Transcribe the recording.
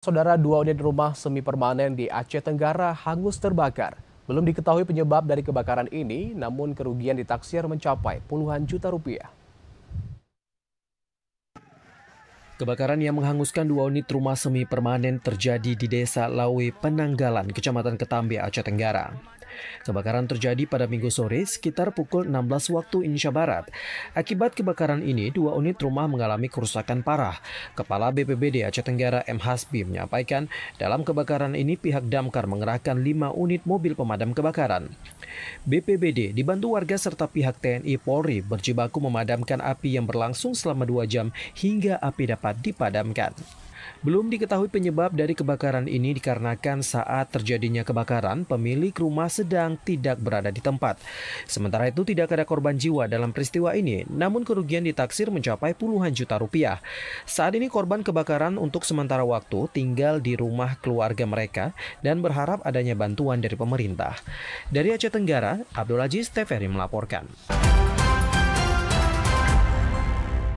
Saudara, dua unit rumah semi permanen di Aceh Tenggara hangus terbakar. Belum diketahui penyebab dari kebakaran ini, namun kerugian ditaksir mencapai puluhan juta rupiah. Kebakaran yang menghanguskan dua unit rumah semi permanen terjadi di Desa Lawe, Penanggalan, Kecamatan Ketambe, Aceh Tenggara. Kebakaran terjadi pada Minggu sore sekitar pukul 16 waktu Indonesia Barat. Akibat kebakaran ini, dua unit rumah mengalami kerusakan parah. Kepala BPBD Aceh Tenggara M. Hasbi menyampaikan, dalam kebakaran ini pihak damkar mengerahkan 5 unit mobil pemadam kebakaran. BPBD dibantu warga serta pihak TNI Polri berjibaku memadamkan api yang berlangsung selama 2 jam hingga api dapat dipadamkan. Belum diketahui penyebab dari kebakaran ini dikarenakan saat terjadinya kebakaran, pemilik rumah sedang tidak berada di tempat. Sementara itu tidak ada korban jiwa dalam peristiwa ini, namun kerugian ditaksir mencapai puluhan juta rupiah. Saat ini korban kebakaran untuk sementara waktu tinggal di rumah keluarga mereka dan berharap adanya bantuan dari pemerintah. Dari Aceh Tenggara, Abdul Aziz TVRI melaporkan.